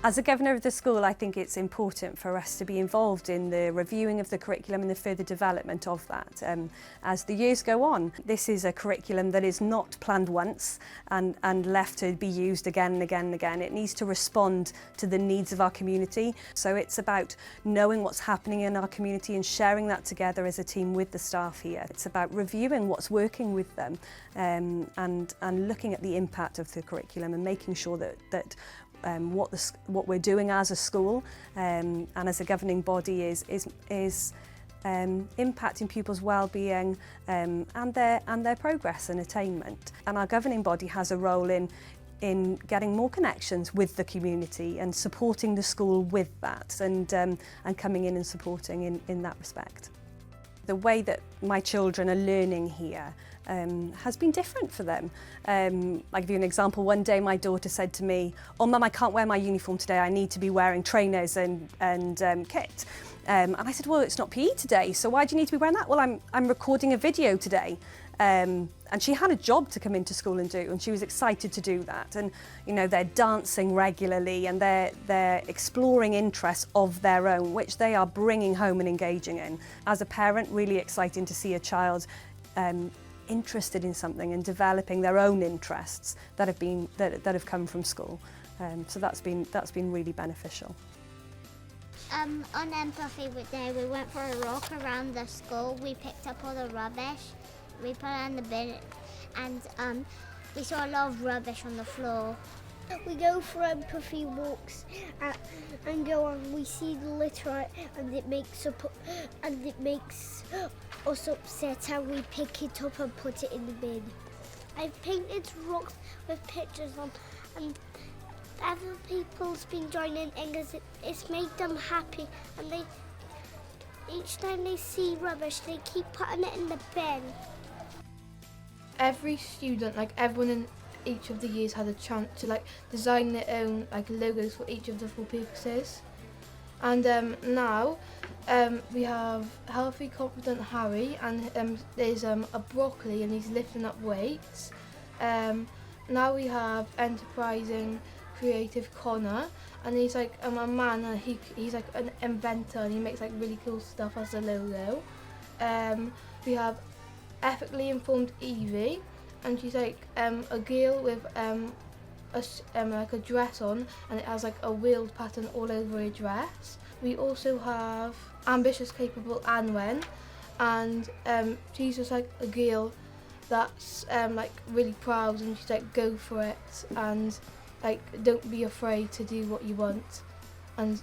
As a governor of the school, I think it's important for us to be involved in the reviewing of the curriculum and the further development of that as the years go on. This is a curriculum that is not planned once and left to be used again and again and again. It needs to respond to the needs of our community. So it's about knowing what's happening in our community and sharing that together as a team with the staff here. It's about reviewing what's working with them and looking at the impact of the curriculum and making sure that what we're doing as a school and as a governing body is impacting pupils' well-being and their progress and attainment. And our governing body has a role in getting more connections with the community and supporting the school with that and coming in and supporting in that respect. The way that my children are learning here has been different for them. I'll give you an example. One day my daughter said to me, "Oh Mum, I can't wear my uniform today, I need to be wearing trainers and kit." And I said, "Well, it's not PE today, so why do you need to be wearing that?" "Well, I'm recording a video today." And she had a job to come into school and do, and she was excited to do that. And you know, they're dancing regularly and they're exploring interests of their own, which they are bringing home and engaging in. As a parent, really exciting to see a child interested in something and developing their own interests that have come from school. So that's been really beneficial. On Empathy Day, we went for a walk around the school. We picked up all the rubbish. We put it in the bin, and we saw a lot of rubbish on the floor. We go for empathy walks and go on. We see the litter and it makes us upset, and we pick it up and put it in the bin. I've painted rocks with pictures on, and other people's been joining in because it's made them happy, and each time they see rubbish, they keep putting it in the bin. Every student, like everyone in each of the years, had a chance to design their own logos for each of the 4 purposes. And now we have Healthy Confident Harry, and there's a broccoli and he's lifting up weights. Now we have Enterprising Creative Connor, and he's a man, and he's an inventor and he makes really cool stuff as a logo. We have Ethically Informed Evie, and she's a girl with a dress on, and it has a wheeled pattern all over her dress. We also have Ambitious Capable Anwen, and she's just a girl that's really proud, and she's go for it, and don't be afraid to do what you want, and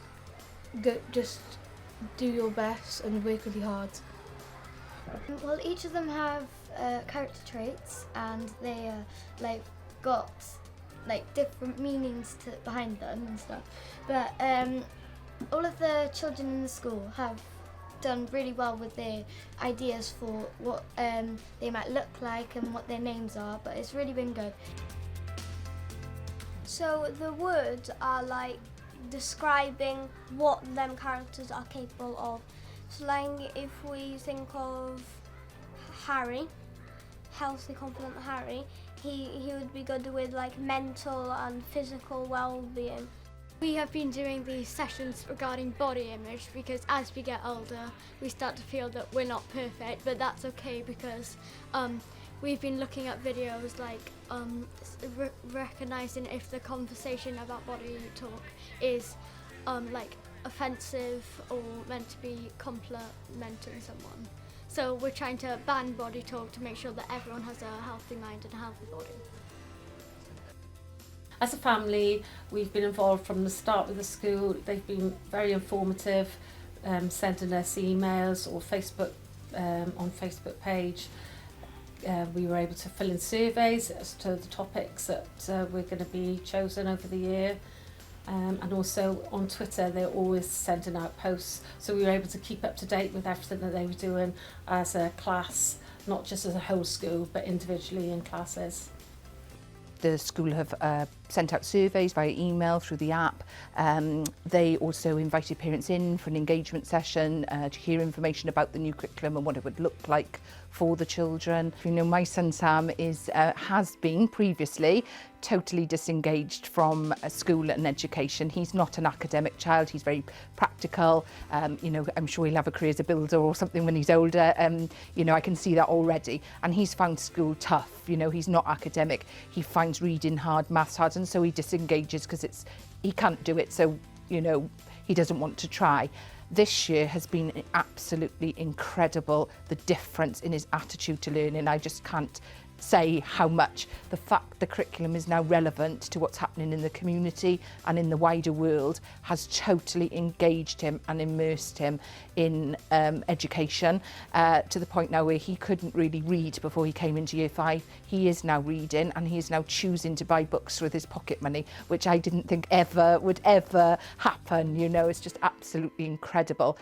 just do your best and work really hard. Well, each of them have character traits, and they got different meanings behind them and stuff. But all of the children in the school have done really well with their ideas for what they might look like and what their names are. But it's really been good. So the words are describing what them characters are capable of. So if we think of Harry, Healthy Confident Harry, he would be good with mental and physical well-being. We have been doing these sessions regarding body image because as we get older we start to feel that we're not perfect, but that's okay because we've been looking at videos recognising if the conversation about body talk is offensive or meant to be complimenting someone. So we're trying to ban body talk to make sure that everyone has a healthy mind and a healthy body. As a family, we've been involved from the start with the school. They've been very informative, sending us emails or Facebook on Facebook page. We were able to fill in surveys as to the topics that we're going to be chosen over the year. And also on Twitter, they're always sending out posts, so we were able to keep up to date with everything that they were doing as a class, not just as a whole school, but individually in classes. The school have sent out surveys via email through the app. They also invited parents in for an engagement session to hear information about the new curriculum and what it would look like for the children. You know, my son Sam has been previously totally disengaged from school and education. He's not an academic child, he's very practical. You know, I'm sure he'll have a career as a builder or something when he's older. You know, I can see that already. And he's found school tough. You know, he's not academic. He finds reading hard, maths hard, and so he disengages because he can't do it. So, you know, he doesn't want to try. This year has been absolutely incredible, the difference in his attitude to learning. I just can't say how much. The fact the curriculum is now relevant to what's happening in the community and in the wider world has totally engaged him and immersed him in education to the point now where he couldn't really read before he came into year 5. He is now reading and he is now choosing to buy books with his pocket money, which I didn't think would ever happen. You know, it's just absolutely incredible.